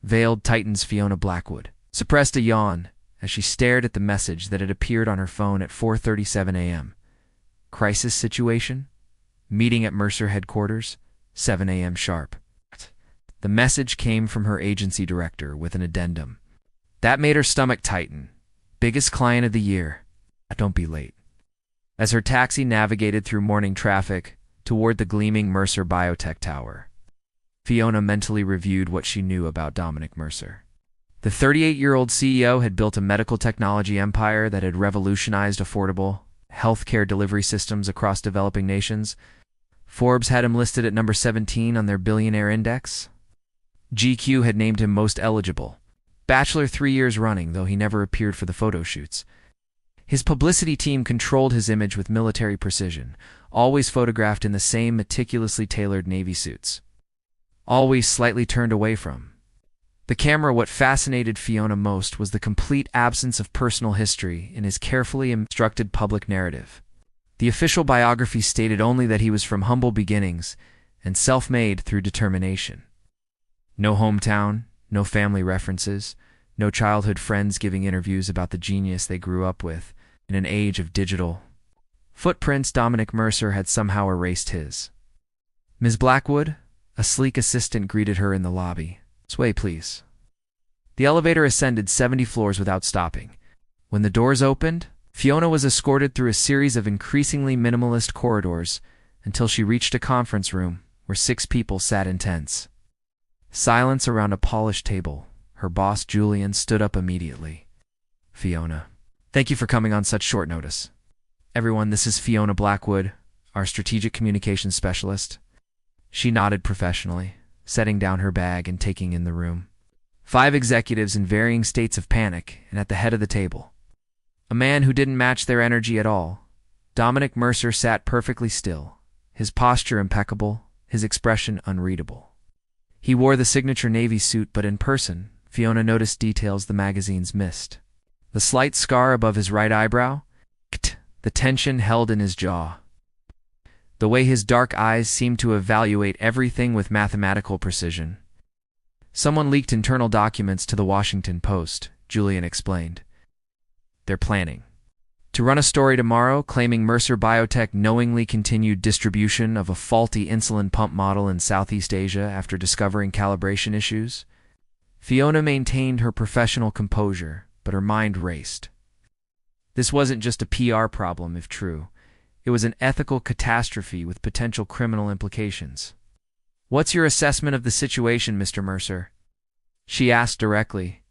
Veiled Titans Fiona Blackwood suppressed a yawn as she stared at the message that had appeared on her phone at 4:37 a.m. Crisis situation? Meeting at Mercer headquarters, 7 a.m. sharp. The message came from her agency director with an addendum. That made her stomach tighten. Biggest client of the year. Don't be late. As her taxi navigated through morning traffic toward the gleaming Mercer Biotech Tower, Fiona mentally reviewed what she knew about Dominic Mercer. The 38-year-old CEO had built a medical technology empire that had revolutionized affordable healthcare delivery systems across developing nations. Forbes had him listed at number 17 on their billionaire index. GQ had named him most eligible. Bachelor 3 years running, though he never appeared for the photo shoots. His publicity team controlled his image with military precision, always photographed in the same meticulously tailored Navy suits. Always slightly turned away from the camera. What fascinated Fiona most was the complete absence of personal history in his carefully constructed public narrative. The official biography stated only that he was from humble beginnings and self-made through determination. No hometown, no family references, no childhood friends giving interviews about the genius they grew up with in an age of digital footprints. Dominic Mercer had somehow erased his. Ms. Blackwood, a sleek assistant, greeted her in the lobby. Sway, please. The elevator ascended 70 floors without stopping. When the doors opened, Fiona was escorted through a series of increasingly minimalist corridors until she reached a conference room where 6 people sat in tents. Silence around a polished table. Her boss, Julian, stood up immediately. Fiona, thank you for coming on such short notice. Everyone, this is Fiona Blackwood, our strategic communications specialist. She nodded professionally, setting down her bag and taking in the room. 5 executives in varying states of panic and at the head of the table. A man who didn't match their energy at all. Dominic Mercer sat perfectly still, his posture impeccable, his expression unreadable. He wore the signature Navy suit, but in person, Fiona noticed details the magazines missed. The slight scar above his right eyebrow, the tension held in his jaw. The way his dark eyes seemed to evaluate everything with mathematical precision. Someone leaked internal documents to the Washington Post, Julian explained. They're planning to run a story tomorrow claiming Mercer Biotech knowingly continued distribution of a faulty insulin pump model in Southeast Asia after discovering calibration issues. Fiona maintained her professional composure, but her mind raced. This wasn't just a PR problem, if true. It was an ethical catastrophe with potential criminal implications. What's your assessment of the situation, Mr. Mercer? She asked directly.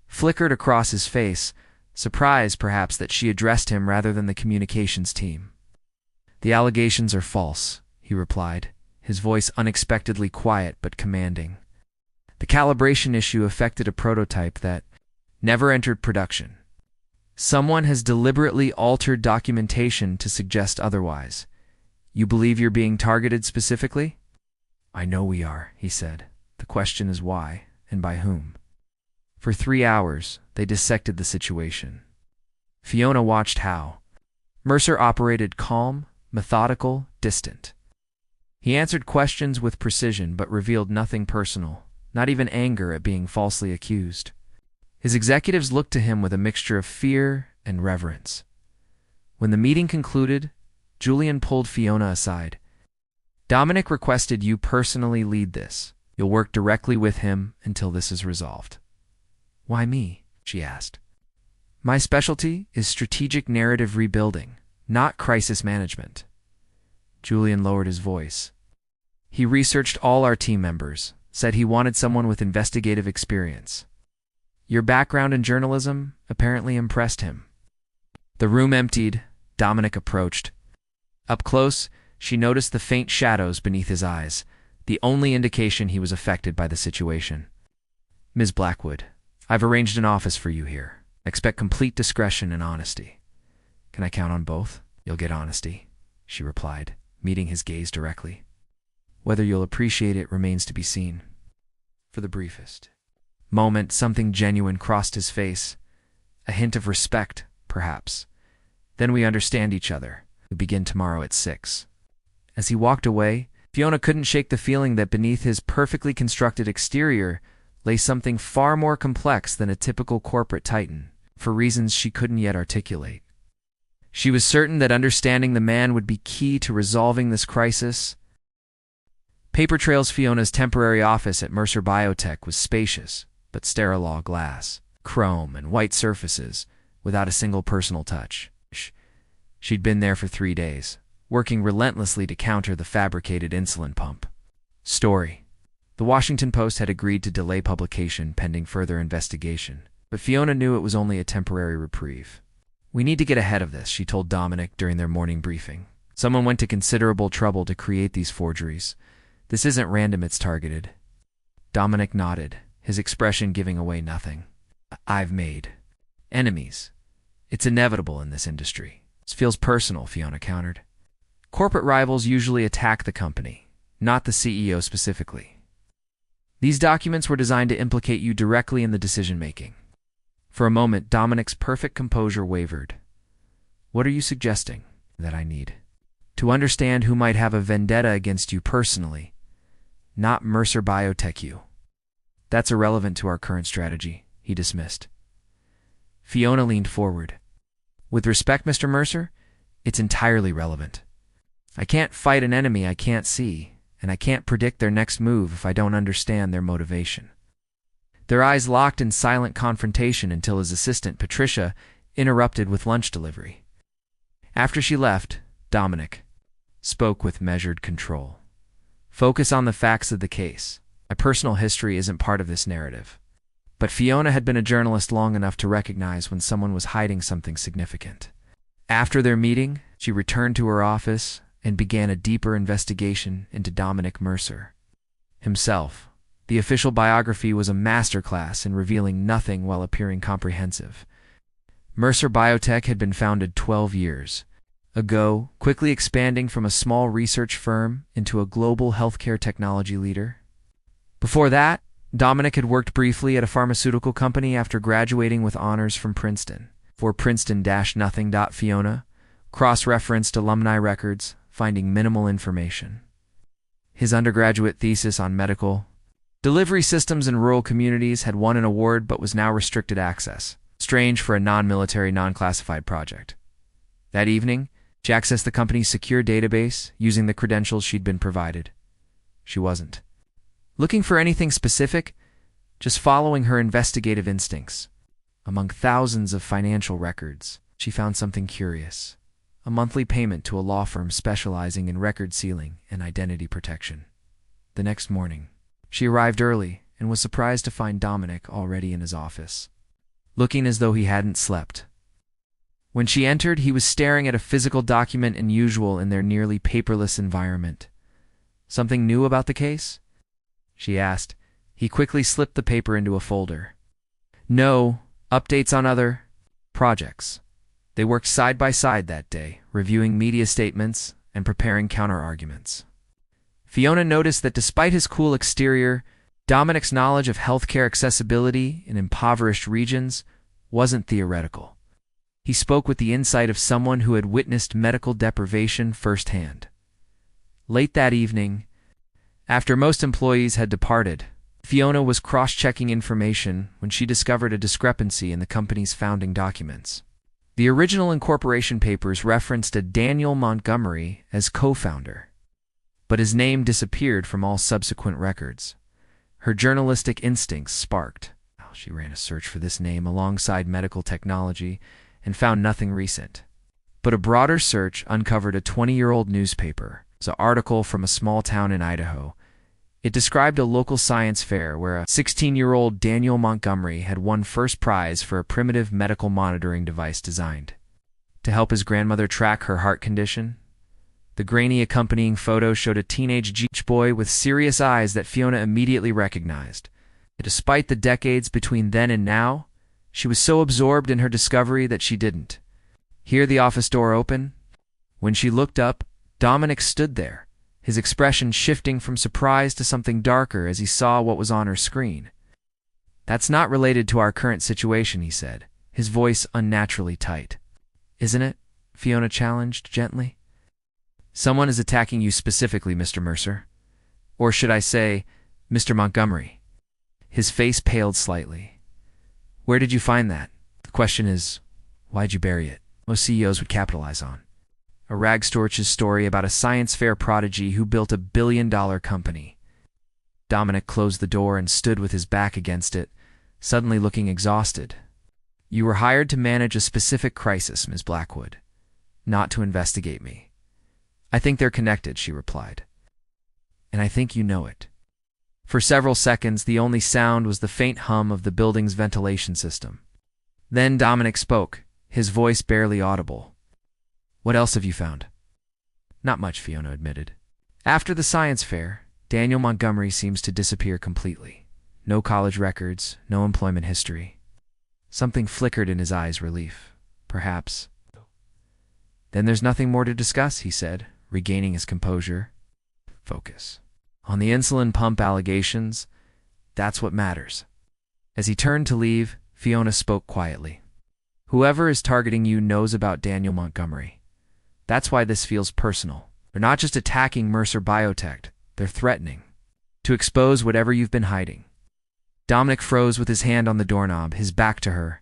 Flickered across his face, surprise perhaps that she addressed him rather than the communications team. The allegations are false, he replied, his voice unexpectedly quiet but commanding. The calibration issue affected a prototype that never entered production. Someone has deliberately altered documentation to suggest otherwise. You believe you're being targeted specifically? I know we are, he said. The question is why, and by whom. For 3 hours, they dissected the situation. Fiona watched how Mercer operated calm, methodical, distant. He answered questions with precision but revealed nothing personal, not even anger at being falsely accused. His executives looked to him with a mixture of fear and reverence. When the meeting concluded, Julian pulled Fiona aside. Dominic requested you personally lead this. You'll work directly with him until this is resolved. Why me? She asked. My specialty is strategic narrative rebuilding, not crisis management. Julian lowered his voice. He researched all our team members, said he wanted someone with investigative experience. Your background in journalism apparently impressed him. The room emptied. Dominic approached. Up close, she noticed the faint shadows beneath his eyes, the only indication he was affected by the situation. Ms. Blackwood, I've arranged an office for you here. Expect complete discretion and honesty. Can I count on both? You'll get honesty, she replied, meeting his gaze directly. Whether you'll appreciate it remains to be seen. For the briefest moment, something genuine crossed his face. A hint of respect, perhaps. Then we understand each other. We begin tomorrow at 6. As he walked away, Fiona couldn't shake the feeling that beneath his perfectly constructed exterior lay something far more complex than a typical corporate titan, for reasons she couldn't yet articulate. She was certain that understanding the man would be key to resolving this crisis. Paper trails. Fiona's temporary office at Mercer Biotech was spacious, but sterile glass, chrome, and white surfaces, without a single personal touch. She'd been there for 3 days, working relentlessly to counter the fabricated insulin pump. Story. The Washington Post had agreed to delay publication pending further investigation, but Fiona knew it was only a temporary reprieve. "We need to get ahead of this," she told Dominic during their morning briefing. "Someone went to considerable trouble to create these forgeries. This isn't random, it's targeted." Dominic nodded, his expression giving away nothing. "I've made enemies. It's inevitable in this industry." "This feels personal," Fiona countered. "Corporate rivals usually attack the company, not the CEO specifically. These documents were designed to implicate you directly in the decision-making." For a moment, Dominic's perfect composure wavered. "What are you suggesting?" "That I need to understand who might have a vendetta against you personally, not Mercer Biotech you." "That's irrelevant to our current strategy," he dismissed. Fiona leaned forward. "With respect, Mr. Mercer, it's entirely relevant. I can't fight an enemy I can't see, and I can't predict their next move if I don't understand their motivation." Their eyes locked in silent confrontation until his assistant, Patricia, interrupted with lunch delivery. After she left, Dominic spoke with measured control. "Focus on the facts of the case. My personal history isn't part of this narrative." But Fiona had been a journalist long enough to recognize when someone was hiding something significant. After their meeting, she returned to her office and began a deeper investigation into Dominic Mercer himself. The official biography was a masterclass in revealing nothing while appearing comprehensive. Mercer Biotech had been founded 12 years ago, quickly expanding from a small research firm into a global healthcare technology leader. Before that, Dominic had worked briefly at a pharmaceutical company after graduating with honors from Princeton. For Princeton-nothing. Fiona cross-referenced alumni records, finding minimal information. His undergraduate thesis on medical delivery systems in rural communities had won an award but was now restricted access. Strange for a non-military, non-classified project. That evening, she accessed the company's secure database using the credentials she'd been provided. She wasn't looking for anything specific, just following her investigative instincts. Among thousands of financial records, she found something curious: a monthly payment to a law firm specializing in record sealing and identity protection. The next morning, she arrived early and was surprised to find Dominic already in his office, looking as though he hadn't slept. When she entered, he was staring at a physical document unusual in their nearly paperless environment. "Something new about the case?" she asked. He quickly slipped the paper into a folder. "No, updates on other projects." They worked side by side that day, reviewing media statements and preparing counter-arguments. Fiona noticed that despite his cool exterior, Dominic's knowledge of healthcare accessibility in impoverished regions wasn't theoretical. He spoke with the insight of someone who had witnessed medical deprivation firsthand. Late that evening, after most employees had departed, Fiona was cross-checking information when she discovered a discrepancy in the company's founding documents. The original incorporation papers referenced a Daniel Montgomery as co-founder, but his name disappeared from all subsequent records. Her journalistic instincts sparked. She ran a search for this name alongside medical technology and found nothing recent. But a broader search uncovered a 20-year-old newspaper. It was an article from a small town in Idaho. It described a local science fair where a 16-year-old Daniel Montgomery had won first prize for a primitive medical monitoring device designed to help his grandmother track her heart condition. The grainy accompanying photo showed a teenage Jewish boy with serious eyes that Fiona immediately recognized. Despite the decades between then and now, she was so absorbed in her discovery that she didn't hear the office door open. When she looked up, Dominic stood there, his expression shifting from surprise to something darker as he saw what was on her screen. "That's not related to our current situation," he said, his voice unnaturally tight. "Isn't it?" Fiona challenged gently. "Someone is attacking you specifically, Mr. Mercer. Or should I say, Mr. Montgomery." His face paled slightly. Where did you find that? The question is, why'd you bury it? Most CEOs would capitalize on. A rag storch's story about a science fair prodigy who built a billion-dollar company. Dominic closed the door and stood with his back against it, suddenly looking exhausted. You were hired to manage a specific crisis, Ms. Blackwood, not to investigate me. I think they're connected, she replied. And I think you know it. For several seconds, the only sound was the faint hum of the building's ventilation system. Then Dominic spoke, his voice barely audible. What else have you found? Not much, Fiona admitted. After the science fair, Daniel Montgomery seems to disappear completely. No college records, no employment history. Something flickered in his eyes, relief. Perhaps. Then there's nothing more to discuss, he said, regaining his composure. Focus. On the insulin pump allegations, that's what matters. As he turned to leave, Fiona spoke quietly. Whoever is targeting you knows about Daniel Montgomery. That's why this feels personal. They're not just attacking Mercer Biotech, they're threatening to expose whatever you've been hiding. Dominic froze with his hand on the doorknob, his back to her.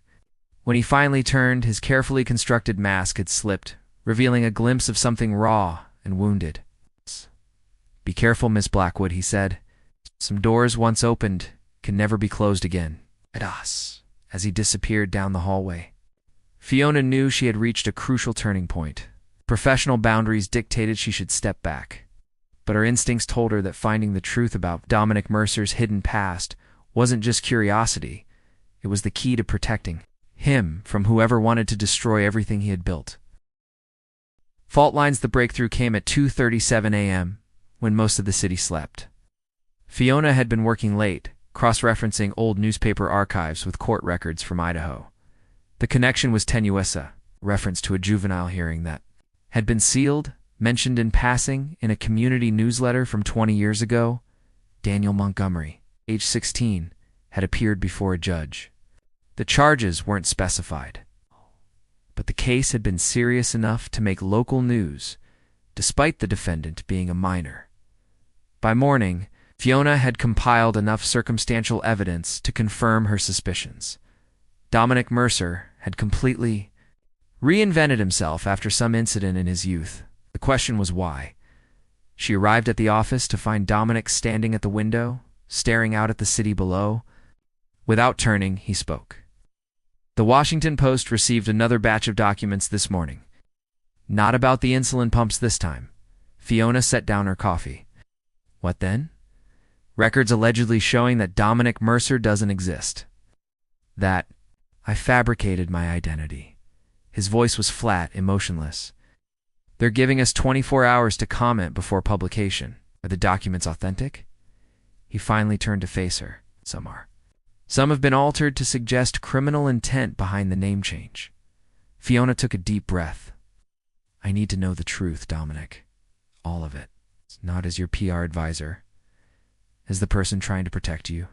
When he finally turned, his carefully constructed mask had slipped, revealing a glimpse of something raw and wounded. Be careful, Miss Blackwood, he said. Some doors once opened can never be closed again. At us, as he disappeared down the hallway. Fiona knew she had reached a crucial turning point. Professional boundaries dictated she should step back. But her instincts told her that finding the truth about Dominic Mercer's hidden past wasn't just curiosity, it was the key to protecting him from whoever wanted to destroy everything he had built. Fault lines. The breakthrough came at 2:37 a.m., when most of the city slept. Fiona had been working late, cross-referencing old newspaper archives with court records from Idaho. The connection was tenuous, a reference to a juvenile hearing that had been sealed, mentioned in passing in a community newsletter from 20 years ago. Daniel Montgomery, age 16, had appeared before a judge. The charges weren't specified, but the case had been serious enough to make local news, despite the defendant being a minor. By morning, Fiona had compiled enough circumstantial evidence to confirm her suspicions. Dominic Mercer had completely reinvented himself after some incident in his youth. The question was why. She arrived at the office to find Dominic standing at the window, staring out at the city below. Without turning, he spoke. The Washington Post received another batch of documents this morning. Not about the insulin pumps this time. Fiona set down her coffee. What then? Records allegedly showing that Dominic Mercer doesn't exist. That I fabricated my identity. His voice was flat, emotionless. They're giving us 24 hours to comment before publication. Are the documents authentic? He finally turned to face her. Some are. Some have been altered to suggest criminal intent behind the name change. Fiona took a deep breath. I need to know the truth, Dominic. All of it. Not as your PR advisor, as the person trying to protect you.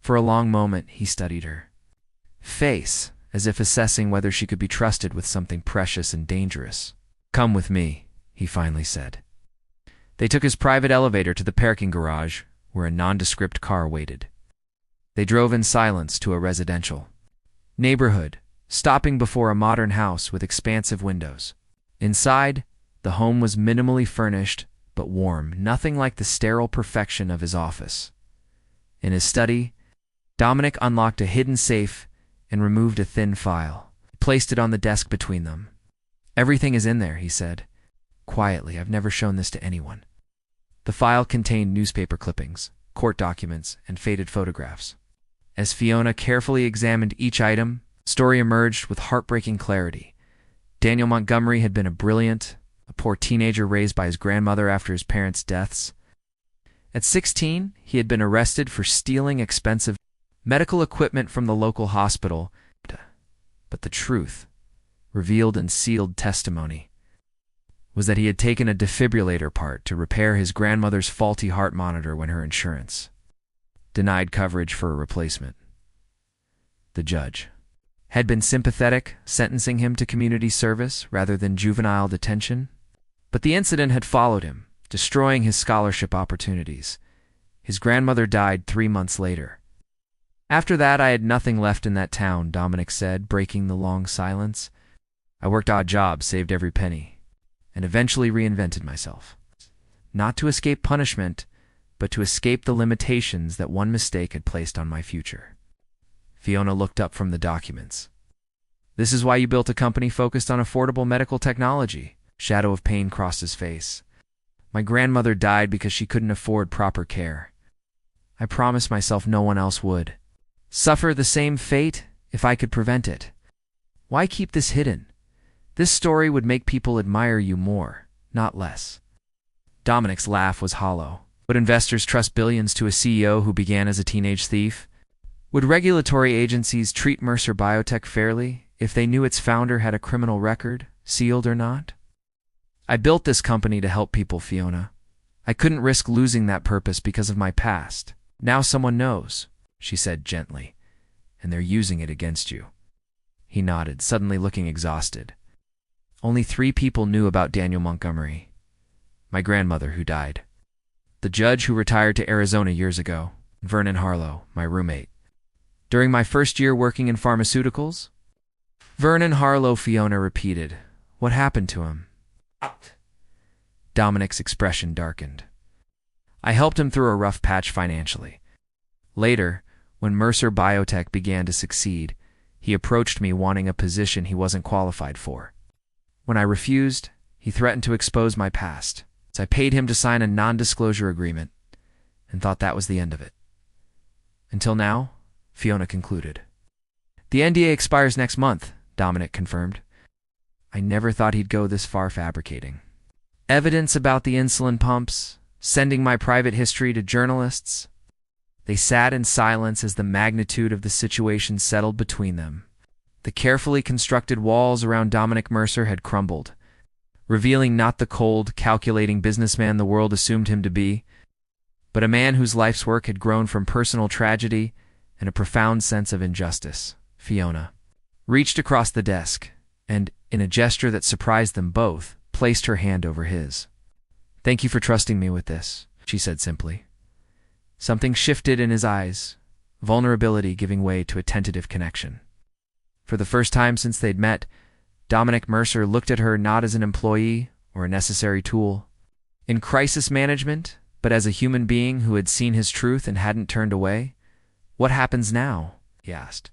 For a long moment, he studied her face, as if assessing whether she could be trusted with something precious and dangerous. Come with me, he finally said. They took his private elevator to the parking garage, where a nondescript car waited. They drove in silence to a residential neighborhood, stopping before a modern house with expansive windows. Inside, the home was minimally furnished, but warm, nothing like the sterile perfection of his office. In his study, Dominic unlocked a hidden safe and removed a thin file. He placed it on the desk between them. Everything is in there, he said. Quietly, I've never shown this to anyone. The file contained newspaper clippings, court documents, and faded photographs. As Fiona carefully examined each item, the story emerged with heartbreaking clarity. Daniel Montgomery had been a poor teenager raised by his grandmother after his parents' deaths. At 16, he had been arrested for stealing expensive medical equipment from the local hospital. But the truth, revealed in sealed testimony, was that he had taken a defibrillator part to repair his grandmother's faulty heart monitor when her insurance denied coverage for a replacement. The judge had been sympathetic, sentencing him to community service rather than juvenile detention. But the incident had followed him, destroying his scholarship opportunities. His grandmother died 3 months later. After that, I had nothing left in that town, Dominic said, breaking the long silence. I worked odd jobs, saved every penny, and eventually reinvented myself. Not to escape punishment, but to escape the limitations that one mistake had placed on my future. Fiona looked up from the documents. This is why you built a company focused on affordable medical technology. Shadow of pain crossed his face. My grandmother died because she couldn't afford proper care. I promised myself no one else would suffer the same fate if I could prevent it. Why keep this hidden? This story would make people admire you more, not less. Dominic's laugh was hollow. Would investors trust billions to a CEO who began as a teenage thief? Would regulatory agencies treat Mercer Biotech fairly if they knew its founder had a criminal record, sealed or not? I built this company to help people, Fiona. I couldn't risk losing that purpose because of my past. Now someone knows, she said gently, and they're using it against you. He nodded, suddenly looking exhausted. Only 3 people knew about Daniel Montgomery. My grandmother, who died. The judge who retired to Arizona years ago, Vernon Harlow, my roommate. During my first year working in pharmaceuticals? Vernon Harlow, Fiona repeated. What happened to him? Dominic's expression darkened. I helped him through a rough patch financially. Later, when Mercer Biotech began to succeed, he approached me wanting a position he wasn't qualified for. When I refused, he threatened to expose my past. So I paid him to sign a non-disclosure agreement and thought that was the end of it. Until now, Fiona concluded. The NDA expires next month, Dominic confirmed. I never thought he'd go this far fabricating evidence about the insulin pumps, sending my private history to journalists. They sat in silence as the magnitude of the situation settled between them. The carefully constructed walls around Dominic Mercer had crumbled, revealing not the cold, calculating businessman the world assumed him to be, but a man whose life's work had grown from personal tragedy and a profound sense of injustice. Fiona reached across the desk and, in a gesture that surprised them both, placed her hand over his. Thank you for trusting me with this, she said simply. Something shifted in his eyes, vulnerability giving way to a tentative connection. For the first time since they'd met, Dominic Mercer looked at her not as an employee or a necessary tool in crisis management, but as a human being who had seen his truth and hadn't turned away. What happens now? He asked.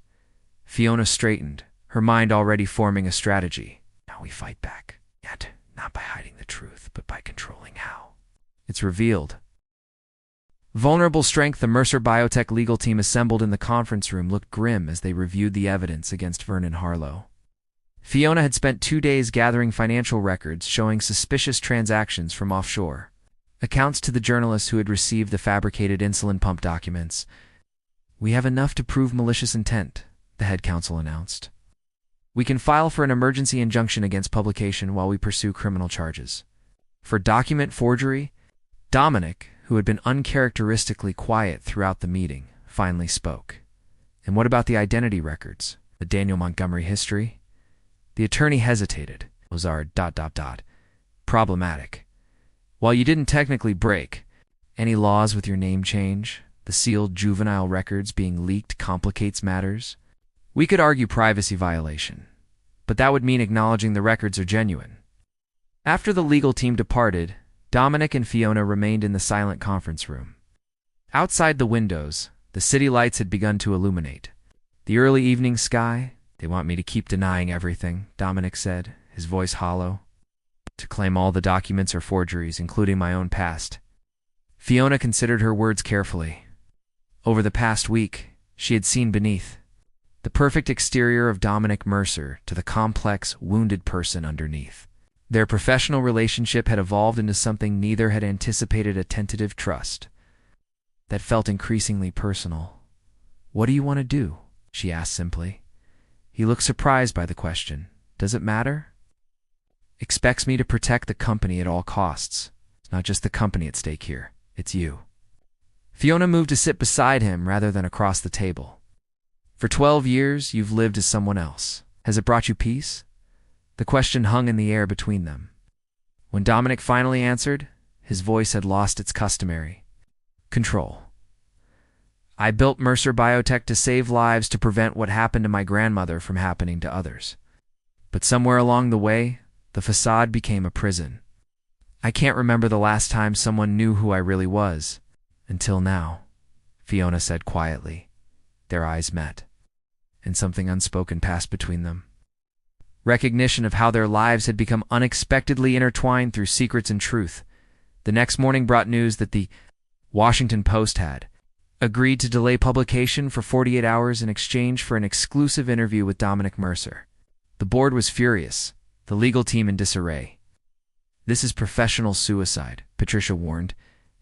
Fiona straightened, her mind already forming a strategy. Now we fight back. Yet, not by hiding the truth, but by controlling how. It's revealed. Vulnerable strength. The Mercer Biotech legal team assembled in the conference room looked grim as they reviewed the evidence against Vernon Harlow. Fiona had spent 2 days gathering financial records showing suspicious transactions from offshore, accounts to the journalists who had received the fabricated insulin pump documents. We have enough to prove malicious intent, the head counsel announced. We can file for an emergency injunction against publication while we pursue criminal charges. For document forgery, Dominic, who had been uncharacteristically quiet throughout the meeting, finally spoke. And what about the identity records, the Daniel Montgomery history? The attorney hesitated. Those are ... problematic. While you didn't technically break any laws with your name change, the sealed juvenile records being leaked complicates matters. We could argue privacy violation, but that would mean acknowledging the records are genuine. After the legal team departed, Dominic and Fiona remained in the silent conference room. Outside the windows, the city lights had begun to illuminate. The early evening sky. They want me to keep denying everything, Dominic said, his voice hollow. To claim all the documents are forgeries, including my own past. Fiona considered her words carefully. Over the past week, she had seen beneath the perfect exterior of Dominic Mercer to the complex, wounded person underneath. Their professional relationship had evolved into something neither had anticipated, a tentative trust that felt increasingly personal. What do you want to do? She asked simply. He looked surprised by the question. Does it matter? Expects me to protect the company at all costs. It's not just the company at stake here. It's you. Fiona moved to sit beside him rather than across the table. For 12 years, you've lived as someone else. Has it brought you peace? The question hung in the air between them. When Dominic finally answered, his voice had lost its customary control. I built Mercer Biotech to save lives, to prevent what happened to my grandmother from happening to others. But somewhere along the way, the facade became a prison. I can't remember the last time someone knew who I really was. Until now, Fiona said quietly. Their eyes met, and something unspoken passed between them. Recognition of how their lives had become unexpectedly intertwined through secrets and truth. The next morning brought news that the Washington Post had agreed to delay publication for 48 hours in exchange for an exclusive interview with Dominic Mercer. The board was furious, the legal team in disarray. This is professional suicide, Patricia warned,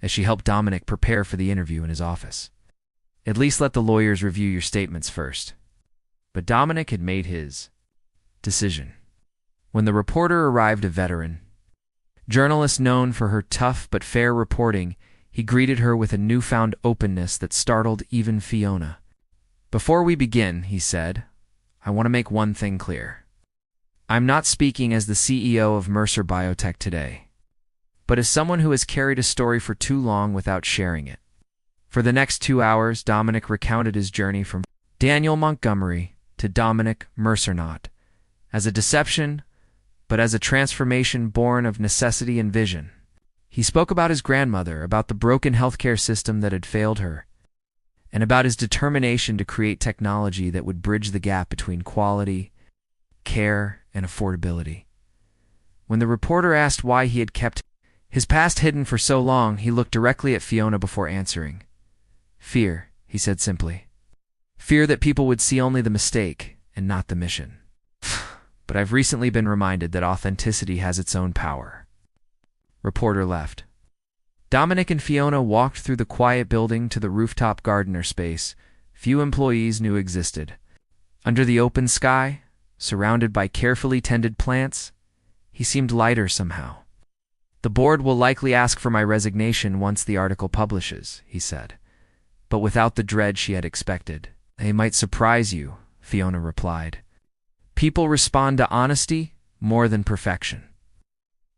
as she helped Dominic prepare for the interview in his office. At least let the lawyers review your statements first. But Dominic had made his decision. When the reporter arrived, a veteran journalist known for her tough but fair reporting, he greeted her with a newfound openness that startled even Fiona. Before we begin, he said, I want to make one thing clear. I'm not speaking as the CEO of Mercer Biotech today, but as someone who has carried a story for too long without sharing it. For the next 2 hours, Dominic recounted his journey from Daniel Montgomery to Dominic Mercer, not as a deception, but as a transformation born of necessity and vision. He spoke about his grandmother, about the broken healthcare system that had failed her, and about his determination to create technology that would bridge the gap between quality, care, and affordability. When the reporter asked why he had kept his past hidden for so long, he looked directly at Fiona before answering. Fear, he said simply. Fear that people would see only the mistake and not the mission. But I've recently been reminded that authenticity has its own power. Reporter left. Dominic and Fiona walked through the quiet building to the rooftop gardener space few employees knew existed. Under the open sky, surrounded by carefully tended plants, he seemed lighter somehow. The board will likely ask for my resignation once the article publishes, he said, but without the dread she had expected. They might surprise you, Fiona replied. People respond to honesty more than perfection.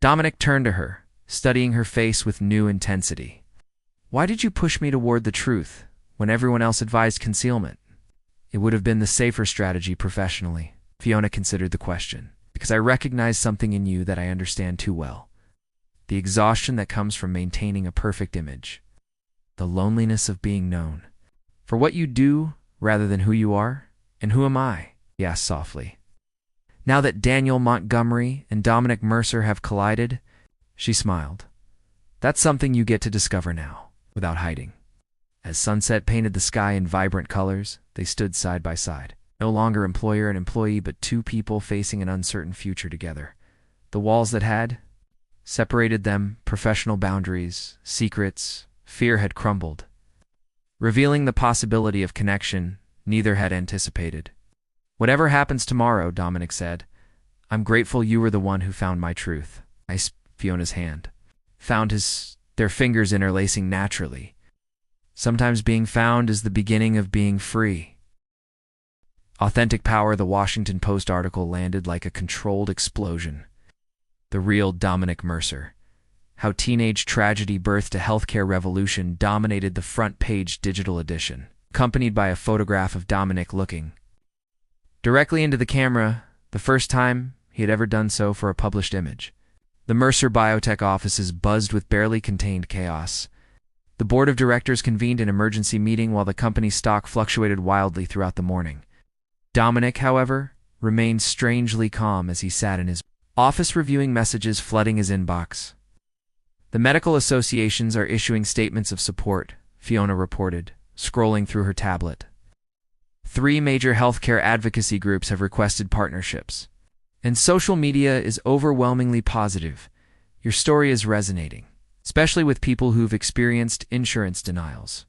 Dominic turned to her, studying her face with new intensity. Why did you push me toward the truth when everyone else advised concealment? It would have been the safer strategy professionally. Fiona considered the question. Because I recognize something in you that I understand too well. The exhaustion that comes from maintaining a perfect image. The loneliness of being known. For what you do rather than who you are? And who am I? He asked softly. Now that Daniel Montgomery and Dominic Mercer have collided, she smiled. That's something you get to discover now, without hiding. As sunset painted the sky in vibrant colors, they stood side by side. No longer employer and employee, but two people facing an uncertain future together. The walls that had separated them, professional boundaries, secrets, fear had crumbled, revealing the possibility of connection neither had anticipated. Whatever happens tomorrow, Dominic said, I'm grateful you were the one who found my truth. Fiona's hand found their fingers interlacing naturally. Sometimes being found is the beginning of being free. Authentic power. The Washington Post article landed like a controlled explosion. The real Dominic Mercer. How teenage tragedy birthed a healthcare revolution dominated the front page digital edition, accompanied by a photograph of Dominic looking directly into the camera, the first time he had ever done so for a published image. The Mercer Biotech offices buzzed with barely contained chaos. The board of directors convened an emergency meeting while the company's stock fluctuated wildly throughout the morning. Dominic, however, remained strangely calm as he sat in his office reviewing messages flooding his inbox. The medical associations are issuing statements of support, Fiona reported, scrolling through her tablet. 3 major healthcare advocacy groups have requested partnerships. And social media is overwhelmingly positive. Your story is resonating, especially with people who've experienced insurance denials.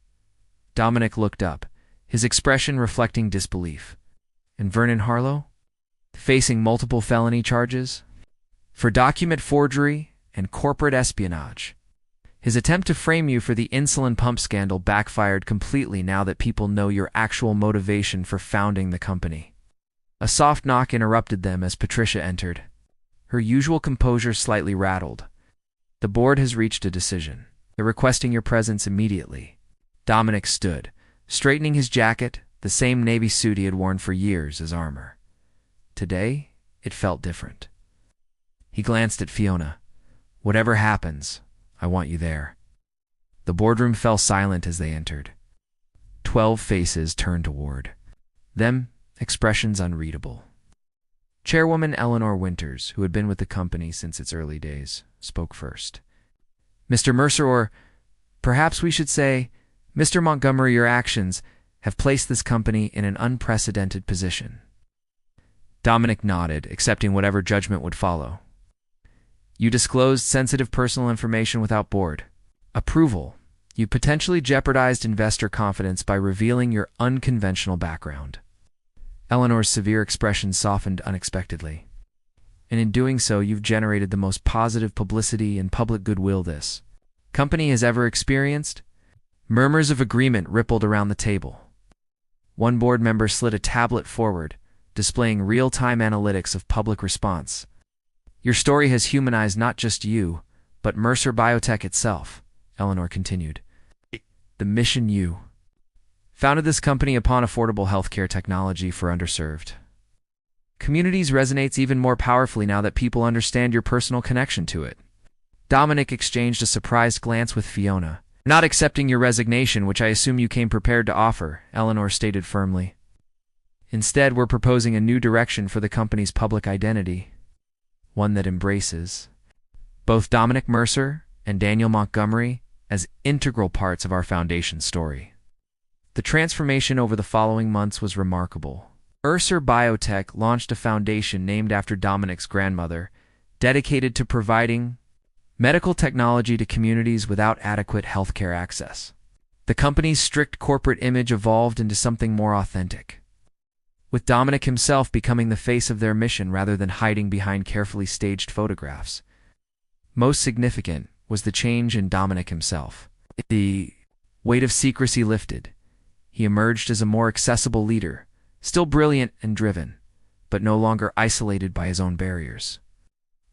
Dominic looked up, his expression reflecting disbelief. And Vernon Harlow? Facing multiple felony charges? For document forgery and corporate espionage. His attempt to frame you for the insulin pump scandal backfired completely now that people know your actual motivation for founding the company. A soft knock interrupted them as Patricia entered. Her usual composure slightly rattled. The board has reached a decision. They're requesting your presence immediately. Dominic stood, straightening his jacket, the same navy suit he had worn for years as armor. Today, it felt different. He glanced at Fiona. "Whatever happens, I want you there." The boardroom fell silent as they entered. 12 faces turned toward them, expressions unreadable. Chairwoman Eleanor Winters, who had been with the company since its early days, spoke first. "Mr. Mercer, or perhaps we should say, Mr. Montgomery, your actions have placed this company in an unprecedented position." Dominic nodded, accepting whatever judgment would follow. "You disclosed sensitive personal information without board approval. You potentially jeopardized investor confidence by revealing your unconventional background." Eleanor's severe expression softened unexpectedly. "And in doing so, you've generated the most positive publicity and public goodwill this company has ever experienced." Murmurs of agreement rippled around the table. One board member slid a tablet forward, displaying real-time analytics of public response. "Your story has humanized not just you, but Mercer Biotech itself," Eleanor continued. "The mission you founded this company upon affordable healthcare technology for underserved communities resonates even more powerfully now that people understand your personal connection to it." Dominic exchanged a surprised glance with Fiona. "Not accepting your resignation, which I assume you came prepared to offer," Eleanor stated firmly. "Instead, we're proposing a new direction for the company's public identity, one that embraces both Dominic Mercer and Daniel Montgomery as integral parts of our foundation story." The transformation over the following months was remarkable. Mercer Biotech launched a foundation named after Dominic's grandmother, dedicated to providing medical technology to communities without adequate healthcare access. The company's strict corporate image evolved into something more authentic, with Dominic himself becoming the face of their mission rather than hiding behind carefully staged photographs. Most significant was the change in Dominic himself. The weight of secrecy lifted. He emerged as a more accessible leader, still brilliant and driven, but no longer isolated by his own barriers.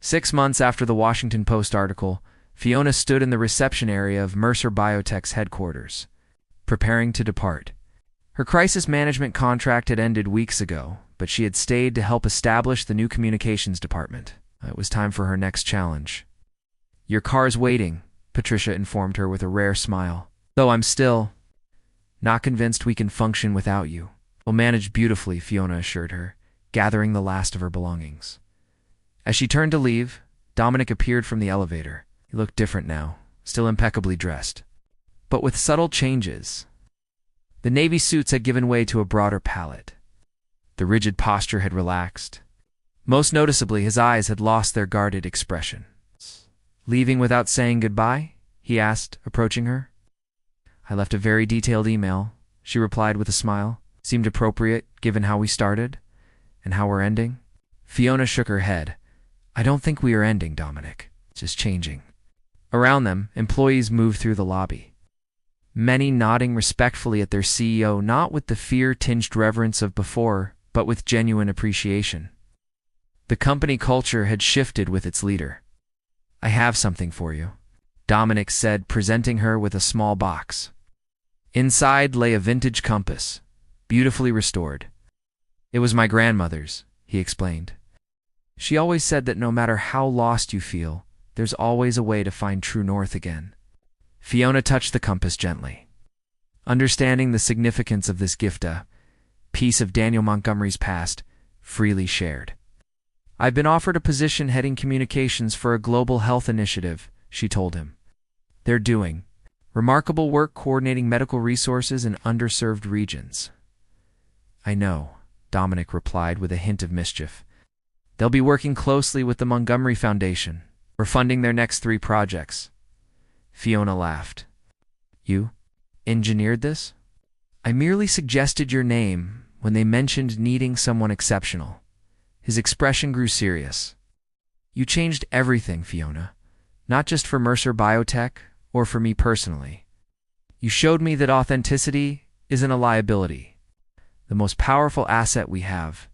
6 months after the Washington Post article, Fiona stood in the reception area of Mercer Biotech's headquarters, preparing to depart. Her crisis management contract had ended weeks ago, but she had stayed to help establish the new communications department. It was time for her next challenge. "Your car's waiting," Patricia informed her with a rare smile. "Though I'm still not convinced we can function without you." "We'll manage beautifully," Fiona assured her, gathering the last of her belongings. As she turned to leave, Dominic appeared from the elevator. He looked different now, still impeccably dressed, but with subtle changes. The navy suits had given way to a broader palette. The rigid posture had relaxed. Most noticeably, his eyes had lost their guarded expression. "Leaving without saying goodbye?" he asked, approaching her. "I left a very detailed email," she replied with a smile. "Seemed appropriate, given how we started, and how we're ending." Fiona shook her head. "I don't think we are ending, Dominic. Just changing." Around them, employees moved through the lobby, many nodding respectfully at their CEO, not with the fear-tinged reverence of before, but with genuine appreciation. The company culture had shifted with its leader. "I have something for you," Dominic said, presenting her with a small box. Inside lay a vintage compass, beautifully restored. "It was my grandmother's," he explained. "She always said that no matter how lost you feel, there's always a way to find true north again." Fiona touched the compass gently, understanding the significance of this gift, a piece of Daniel Montgomery's past, freely shared. "I've been offered a position heading communications for a global health initiative," she told him. "They're doing remarkable work coordinating medical resources in underserved regions." "I know," Dominic replied with a hint of mischief. "They'll be working closely with the Montgomery Foundation. We're funding their next 3 projects." Fiona laughed. "You engineered this?" "I merely suggested your name when they mentioned needing someone exceptional." His expression grew serious. "You changed everything, Fiona. Not just for Mercer Biotech or for me personally. You showed me that authenticity isn't a liability, the most powerful asset we have."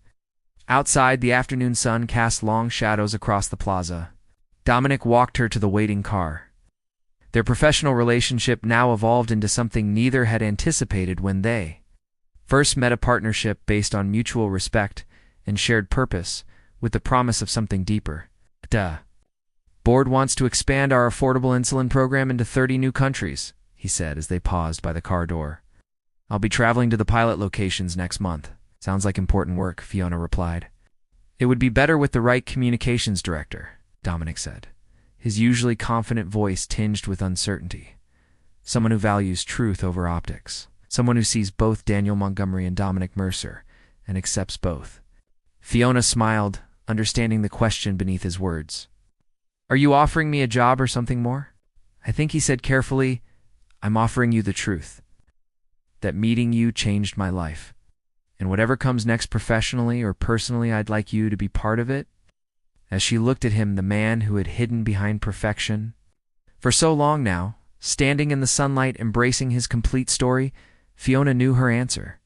Outside, the afternoon sun cast long shadows across the plaza. Dominic walked her to the waiting car. Their professional relationship now evolved into something neither had anticipated when they first met, a partnership based on mutual respect and shared purpose, with the promise of something deeper. Board wants to expand our affordable insulin program into 30 new countries, he said as they paused by the car door. I'll be traveling to the pilot locations next month. Sounds like important work, Fiona replied. It would be better with the right communications director, Dominic said, his usually confident voice tinged with uncertainty. Someone who values truth over optics. Someone who sees both Daniel Montgomery and Dominic Mercer and accepts both. Fiona smiled, understanding the question beneath his words. Are you offering me a job or something more? I think he said carefully, I'm offering you the truth. That meeting you changed my life. And whatever comes next professionally or personally, I'd like you to be part of it. As she looked at him, the man who had hidden behind perfection for so long now, standing in the sunlight embracing his complete story, Fiona knew her answer.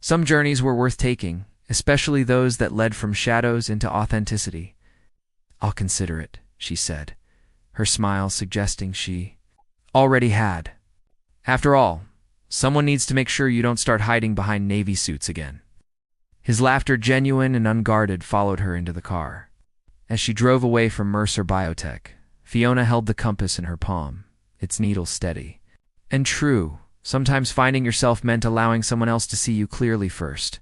Some journeys were worth taking, especially those that led from shadows into authenticity. I'll consider it, she said, her smile suggesting she already had. After all, someone needs to make sure you don't start hiding behind navy suits again. His laughter, genuine and unguarded, followed her into the car. As she drove away from Mercer Biotech, Fiona held the compass in her palm, its needle steady and true. Sometimes finding yourself meant allowing someone else to see you clearly first.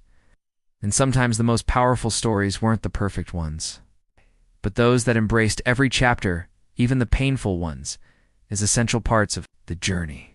And sometimes the most powerful stories weren't the perfect ones, but those that embraced every chapter, even the painful ones, as essential parts of the journey.